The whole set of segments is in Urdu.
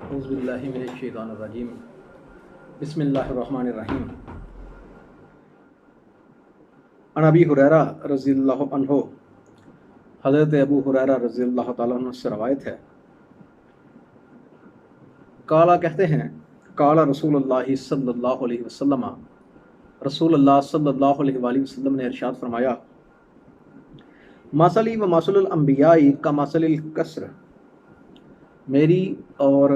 اعوذ باللہ من الشیطان الرجیم بسم اللہ الرحمن الرحیم عن ابی ہریرہ رضی اللہ عنہ، حضرت ابو ہریرہ رضی اللہ تعالیٰ عنہ سے روایت ہے، قالا کہتے ہیں، قال رسول اللہ صلی اللہ علیہ وسلم، رسول اللہ صلی اللہ علیہ وآلہ وسلم نے ارشاد فرمایا، مثلی و مثل الانبیاء کا مثل القصر، میری اور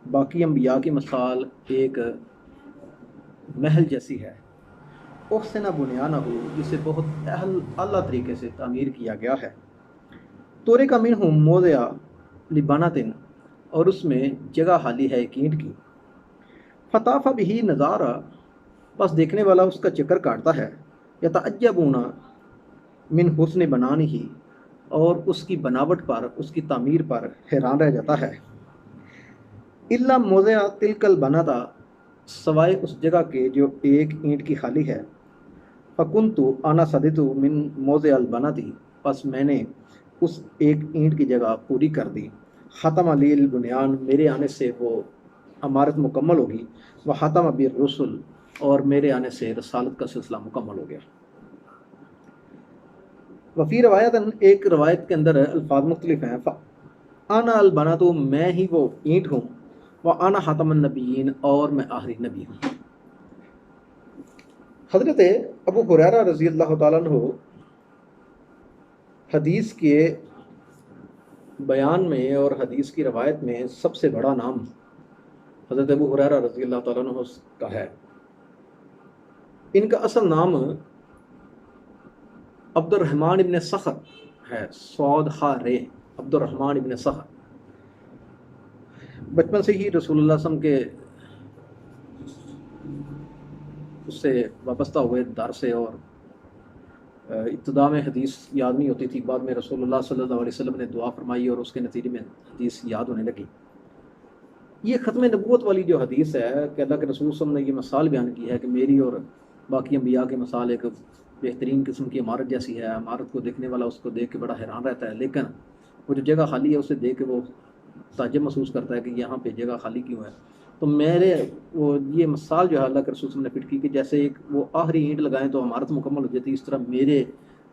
باقی انبیاء کی مثال ایک محل جیسی ہے، احسن بنیانہ، جسے بہت اعلیٰ طریقے سے تعمیر کیا گیا ہے، تورے کا منہ موضع لبناتن، اور اس میں جگہ خالی ہے ایک اینٹ کی، فطاف بہی نظارہ، بس دیکھنے والا اس کا چکر کاٹتا ہے، یتعجبون من حسن بنانہ، اور اس کی بناوٹ پر، اس کی تعمیر پر حیران رہ جاتا ہے، الا موضع تلک البنۃ، سوائے اس جگہ کے جو ایک اینٹ کی خالی ہے، فکنت انا صدیت من موضع البنۃ، پس میں نے اس ایک اینٹ کی جگہ پوری کر دی، ختم علی البنیان، میرے آنے سے وہ عمارت مکمل ہوگی، وہ ختم بالرسل، اور میرے آنے سے رسالت کا سلسلہ مکمل ہو گیا۔ وفی روایت، ایک روایت کے اندر الفاظ مختلف ہیں، انا البنۃ، میں ہی وہ اینٹ ہوں، وانا خاتم النبیین، اور میں آخری نبی ہوں۔ حضرت ابو ہریرہ رضی اللہ تعالیٰ عنہ حدیث کے بیان میں اور حدیث کی روایت میں سب سے بڑا نام حضرت ابو ہریرہ رضی اللہ تعالیٰ عنہ کا ہے۔ ان کا اصل نام عبد الرحمن ابن صخر ہے، سعود خا رے، عبد الرحمن ابن صخر۔ بچپن سے ہی رسول اللہ صلی اللہ علیہ وسلم کے اس سے وابستہ ہوئے در سے، اور ابتدا میں حدیث یاد نہیں ہوتی تھی، بعد میں رسول اللہ صلی اللہ علیہ وسلم نے دعا فرمائی اور اس کے نتیجے میں حدیث یاد ہونے لگی۔ یہ ختم نبوت والی جو حدیث ہے کہ اللہ کے رسول صلی اللہ علیہ وسلم نے یہ مثال بیان کی ہے کہ میری اور باقی انبیاء کی مثال ایک بہترین قسم کی عمارت جیسی ہے، عمارت کو دیکھنے والا اس کو دیکھ کے بڑا حیران رہتا ہے، لیکن وہ جو جگہ خالی ہے اسے دیکھ کے وہ تعجب محسوس کرتا ہے کہ یہاں پہ جگہ خالی کیوں ہے۔ تو میرے وہ یہ مثال جو ہے اللہ کے رسول صلی اللہ علیہ وسلم نے فٹ کی کہ جیسے ایک وہ آخری اینٹ لگائیں تو عمارت مکمل ہو جاتی، اس طرح میرے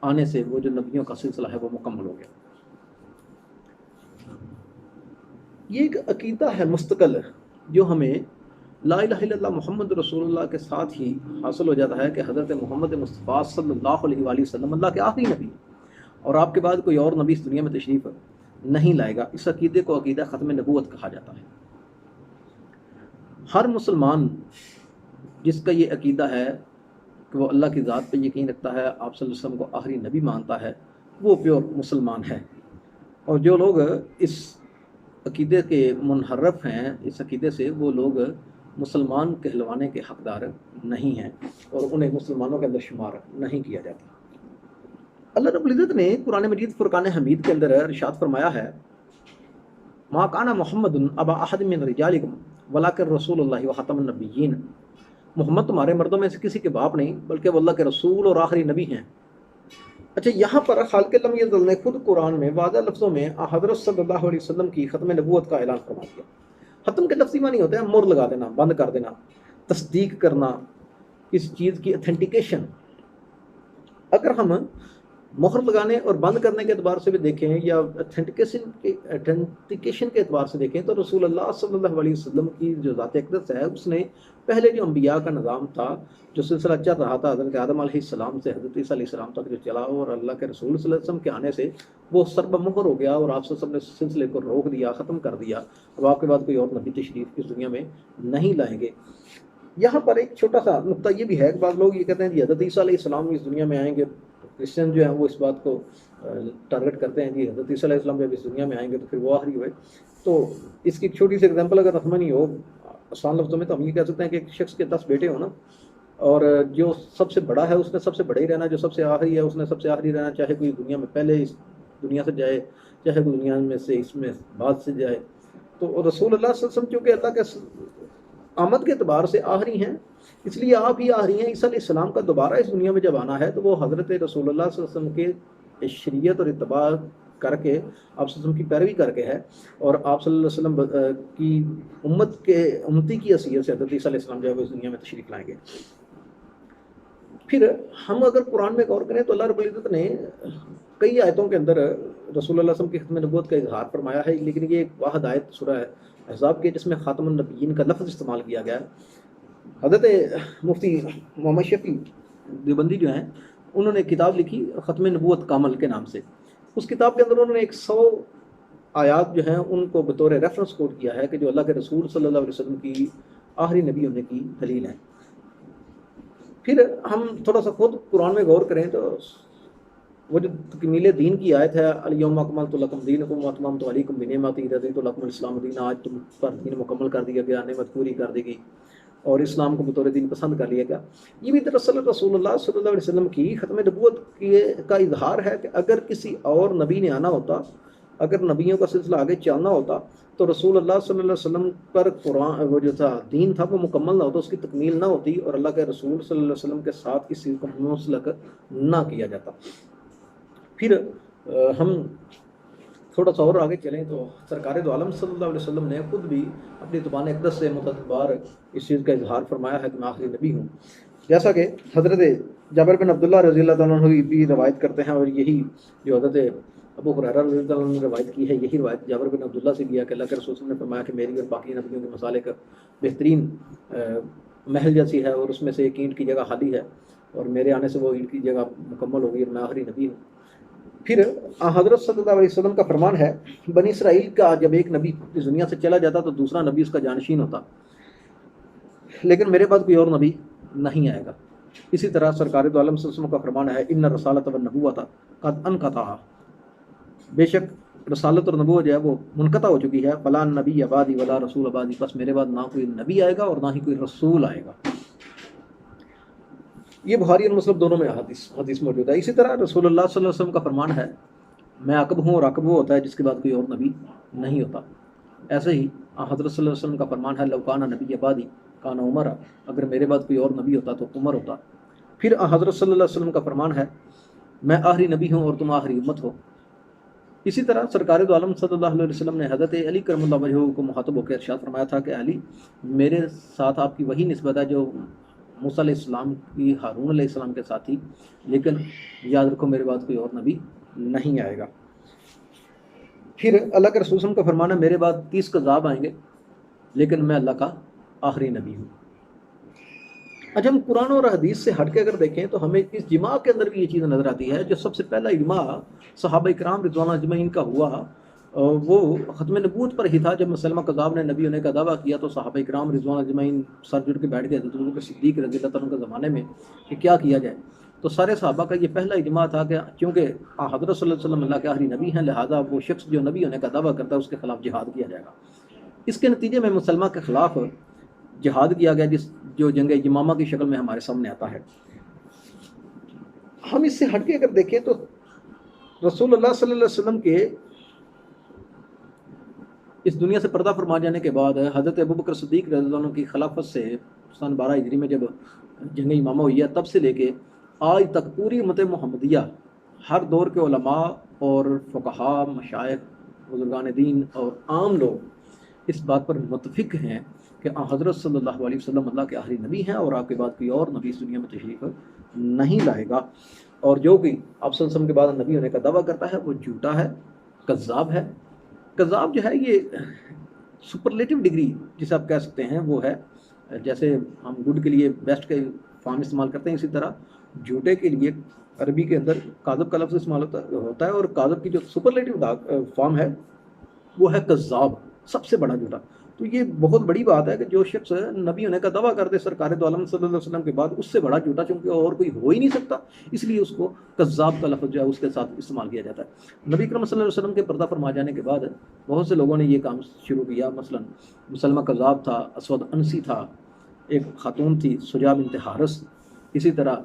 آنے سے وہ جو نبیوں کا سلسلہ ہے وہ مکمل ہو گیا۔ یہ ایک عقیدہ ہے مستقل جو ہمیں لا الہ الا اللہ محمد رسول اللہ کے ساتھ ہی حاصل ہو جاتا ہے کہ حضرت محمد مصطفیٰ صلی اللہ علیہ وآلہ وسلم اللہ کے آخری نبی، اور آپ کے بعد کوئی اور نبی اس دنیا میں تشریف نہیں لائے گا۔ اس عقیدے کو عقیدہ ختم نبوت کہا جاتا ہے۔ ہر مسلمان جس کا یہ عقیدہ ہے کہ وہ اللہ کی ذات پہ یقین رکھتا ہے، آپ صلی اللہ علیہ وسلم کو آخری نبی مانتا ہے، وہ پیور مسلمان ہے۔ اور جو لوگ اس عقیدے کے منحرف ہیں، اس عقیدے سے، وہ لوگ مسلمان کہلوانے کے حقدار نہیں ہیں اور انہیں مسلمانوں کے اندر شمار نہیں کیا جاتا۔ اللہ رب العزت نے قرآن مجید فرقان حمید کے اندر ارشاد فرمایا ہے، ما کان محمد ابا احد من رجالکم ولکن رسول اللہ وخاتم النبیین، محمد تمہارے مردوں میں سے کسی کے باپ نہیں بلکہ وہ اللہ کے رسول اور آخری نبی ہیں۔ اچھا، یہاں پر خالق لم یزل نے خود قرآن میں واضح لفظوں میں حضرت صلی اللہ علیہ وسلم کی ختم نبوت کا اعلان فرما دیا۔ ختم کے لفظی معنی ہوتا ہے مہر لگا دینا، بند کر دینا، تصدیق کرنا، اس چیز کی اتھینٹیکیشن۔ اگر ہم مہر لگانے اور بند کرنے کے اعتبار سے بھی دیکھیں یا اتھینٹیکیشن کے اعتبار سے دیکھیں تو رسول اللہ صلی اللہ علیہ وسلم کی جو ذات اقدس ہے، اس نے پہلے جو انبیاء کا نظام تھا، جو سلسلہ چل رہا تھا حضرت آدم علیہ السلام سے حضرت عیسیٰ علیہ السلام تک جو چلا، اور اللہ کے رسول صلی اللہ علیہ وسلم کے آنے سے وہ سرب مہر ہو گیا اور آپ صلی اللہ علیہ وسلم نے سلسلے کو روک دیا، ختم کر دیا۔ اب آپ کے بعد کوئی اور نبی تشریف اس دنیا میں نہیں لائیں گے۔ یہاں پر ایک چھوٹا سا نقطہ یہ بھی ہے کہ بعض لوگ یہ کہتے ہیں کہ حضرت عیسیٰ علیہ السلام اس دنیا میں آئیں گے، کرسچن جو ہیں وہ اس بات کو ٹارگٹ کرتے ہیں کہ حضرت عیسیٰ علیہ السلام جب اس دنیا میں آئیں گے تو پھر وہ آخری ہوئے۔ تو اس کی ایک چھوٹی سی ایگزامپل اگر رقم نہیں ہو آسان لفظوں میں، تو ہم یہ کہہ سکتے ہیں کہ ایک شخص کے 10 بیٹے ہوں نا، اور جو سب سے بڑا ہے اس نے سب سے بڑا ہی رہنا، جو سب سے آخری ہے اس نے سب سے آخری رہنا، چاہے کوئی دنیا میں پہلے اس دنیا سے جائے، چاہے کوئی دنیا میں سے اس میں بعد سے جائے۔ تو رسول اللہ صلی اللہ علیہ وسلم چونکہ اللہ کے آمد کے اعتبار سے آخری ہیں، اس لیے آپ ہی آخری ہیں۔ عیسیٰ علیہ السلام کا دوبارہ اس دنیا میں جب آنا ہے تو وہ حضرت رسول اللہ صلی اللہ علیہ وسلم کے شریعت اور اتباع کر کے آپ صلی اللہ علیہ وسلم کی پیروی کر کے ہے، اور آپ صلی اللہ علیہ وسلم کی امتی کی حیثیت سے حضرت عیسیٰ علیہ السلام جو ہے وہ اس دنیا میں تشریف لائیں گے۔ پھر ہم اگر قرآن میں غور کریں تو اللہ رب العزت نے کئی آیتوں کے اندر رسول اللہ صلی اللہ علیہ وسلم کی ختم نبوت کا اظہار فرمایا ہے، لیکن یہ ایک واحد آیت سورہ احزاب کے جس میں خاتم النبیین کا لفظ استعمال کیا گیا ہے۔ حضرت مفتی محمد شفیع دیوبندی جو ہیں انہوں نے کتاب لکھی ختم نبوت کامل کے نام سے۔ اس کتاب کے اندر انہوں نے 100 آیات جو ہیں ان کو بطور ریفرنس کوٹ کیا ہے کہ جو اللہ کے رسول صلی اللہ علیہ وسلم کی آخری نبی ہونے کی دلیل ہے۔ پھر ہم تھوڑا سا خود قرآن میں غور کریں تو وہ جو تکمیل دین کی آیت ہے، الیوم اکملت لکم دینکم واتممت علیکم نعمتی ورضیت لکم الاسلام دینا، آج تم پر دین مکمل کر دیا گیا، نعمت پوری کر دی گئی اور اسلام کو بطور دین پسند کر لیا گیا۔ یہ بھی دراصل رسول اللہ صلی اللہ علیہ وسلم کی ختم نبوت کا اظہار ہے کہ اگر کسی اور نبی نے آنا ہوتا، اگر نبیوں کا سلسلہ آگے چلنا ہوتا تو رسول اللہ صلی اللہ علیہ وسلم پر قرآن وہ جو تھا دین تھا وہ مکمل نہ ہوتا، اس کی تکمیل نہ ہوتی اور اللہ کے رسول صلی اللہ علیہ وسلم کے ساتھ اس چیز کو منسلک نہ کیا جاتا۔ پھر ہم تھوڑا سا اور آگے چلیں تو سرکار دو عالم صلی اللہ علیہ وسلم نے خود بھی اپنی زبان اقدس سے متعدد بار اس چیز کا اظہار فرمایا ہے کہ میں آخری نبی ہوں، جیسا کہ حضرت جابر بن عبداللہ رضی اللہ تعالیٰ عنہ بھی روایت کرتے ہیں، اور یہی جو حضرت ابو ہریرہ رضی اللہ عنہ نے روایت کی ہے، یہی روایت جابر بن عبداللہ سے بھی ہے کہ اللہ کے رسول صلی اللہ علیہ وسلم نے فرمایا کہ میری اور باقی نبیوں کے مثال ایک بہترین محل جیسی ہے، اور اس میں سے ایک اینٹ کی جگہ خالی ہے، اور میرے آنے سے وہ اینٹ کی جگہ مکمل ہوگی اور میں آخری نبی ہوں۔ پھر حضرت صلی اللہ علیہ وسلم کا فرمان ہے، بنی اسرائیل کا جب ایک نبی اس دنیا سے چلا جاتا تو دوسرا نبی اس کا جانشین ہوتا، لیکن میرے بعد کوئی اور نبی نہیں آئے گا۔ اسی طرح سرکار دو عالم صلی اللہ علیہ وسلم کا فرمان ہے، ان الرسالۃ والنبوۃ قد انقطع، بے شک رسالت اور نبوت جو ہے وہ منقطع ہو چکی ہے، فلا نبی بعدی ولا رسول بعدی، بس میرے بعد نہ کوئی نبی آئے گا اور نہ ہی کوئی رسول آئے گا۔ یہ بخاری اور مسلم دونوں میں حدیث موجود ہے۔ اسی طرح رسول اللہ صلی اللہ علیہ وسلم کا فرمان ہے، میں عقب ہوں اور عقب وہ ہوتا ہے جس کے بعد کوئی اور نبی نہیں ہوتا۔ ایسے ہی حضرت صلی اللہ علیہ وسلم کا فرمان ہے، لو کان نبی بعدی کان عمر، اگر میرے بعد کوئی اور نبی ہوتا تو عمر ہوتا۔ پھر حضرت صلی اللہ علیہ وسلم کا فرمان ہے، میں آخری نبی ہوں اور تم آخری امت ہو۔ اسی طرح سرکار دو عالم صلی اللہ علیہ وسلم نے حضرت علی کرم اللہ وجہہ کو مخاطب ہو کے ارشاد فرمایا تھا کہ علی، میرے ساتھ آپ کی وہی نسبت ہے جو موسیٰ علیہ السلام کی ہارون علیہ السلام کے ساتھ تھی، لیکن یاد رکھو میرے بعد کوئی اور نبی نہیں آئے گا۔ پھر اللہ کے رسول صلی اللہ علیہ وسلم کا فرمان ہے، میرے بعد 30 کذاب آئیں گے لیکن میں اللہ کا آخری نبی ہوں۔ اچھا، ہم قرآن اور حدیث سے ہٹ کے اگر دیکھیں تو ہمیں اس اجماع کے اندر بھی یہ چیز نظر آتی ہے، جو سب سے پہلا اجماع صحابہ کرام رضوان اللہ اجمعین کا ہوا وہ ختم نبوت پر ہی تھا۔ جب مسلمہ کذاب نے نبی ہونے کا دعویٰ کیا تو صحابہ کرام رضوان اللہ اجمعین سر جڑ کے بیٹھ گئے حضرت ابوبکر صدیق رضی اللہ عنہ کے زمانے میں کہ کیا کیا جائے۔ تو سارے صحابہ کا یہ پہلا اجماع تھا کہ چونکہ حضرت صلی اللہ علیہ وسلم اللہ کے آخری نبی ہیں، لہٰذا وہ شخص جو نبی ہونے کا دعویٰ کرتا ہے اس کے خلاف جہاد کیا جائے گا۔ اس کے نتیجے میں مسلمہ کے خلاف جہاد کیا گیا، جو جنگ یمامہ کی شکل میں ہمارے سامنے آتا ہے۔ ہم اس سے ہٹ کے اگر دیکھیں تو رسول اللہ صلی اللہ علیہ وسلم کے اس دنیا سے پردہ فرما جانے کے بعد حضرت ابوبکر صدیق رضی اللہ عنہ کی خلافت سے سن 12 ہجری میں جب جنگ یمامہ ہوئی ہے، تب سے لے کے آج تک پوری امت محمدیہ، ہر دور کے علماء اور فقہاء، مشائخ، بزرگان دین اور عام لوگ اس بات پر متفق ہیں کہ حضرت صلی اللہ علیہ وسلم اللہ کے آخری نبی ہیں اور آپ کے بعد کوئی اور نبی اس دنیا میں تشریف نہیں لائے گا، اور جو بھی آپ صلی اللہ علیہ وسلم کے بعد نبی ہونے کا دعویٰ کرتا ہے وہ جھوٹا ہے، کذاب ہے۔ کذاب جو ہے یہ سپرلیٹو ڈگری جسے آپ کہہ سکتے ہیں وہ ہے، جیسے ہم گڈ کے لیے بیسٹ کے فارم استعمال کرتے ہیں، اسی طرح جھوٹے کے لیے عربی کے اندر کاذب کا لفظ استعمال ہوتا ہے، اور کاذب کی جو سپرلیٹو فارم ہے وہ ہے کذاب، سب سے بڑا جھوٹا۔ تو یہ بہت بڑی بات ہے کہ جو شخص نبی ہونے کا دعویٰ کرتے سرکار دو عالم صلی اللہ علیہ وسلم کے بعد، اس سے بڑا جھوٹا چونکہ اور کوئی ہو ہی نہیں سکتا، اس لیے اس کو کذاب کا لفظ جو ہے اس کے ساتھ استعمال کیا جاتا ہے۔ نبی کرم صلی اللہ علیہ وسلم کے پردہ فرما جانے کے بعد بہت سے لوگوں نے یہ کام شروع کیا، مثلا مسلمہ کذاب تھا، اسود انسی تھا، ایک خاتون تھی سجا بنت حارث، اسی طرح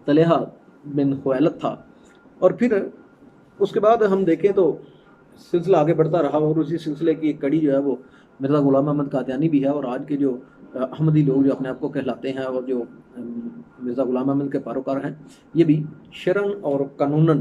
طلحہ بن خویلد تھا، اور پھر اس کے بعد ہم دیکھیں تو سلسلہ آگے بڑھتا رہا، اور اسی سلسلے کی ایک کڑی جو ہے وہ مرزا غلام احمد قادیانی بھی ہے، اور آج کے جو احمدی لوگ جو اپنے آپ کو کہلاتے ہیں اور جو مرزا غلام احمد کے پیروکار ہیں، یہ بھی شرعاً اور قانوناً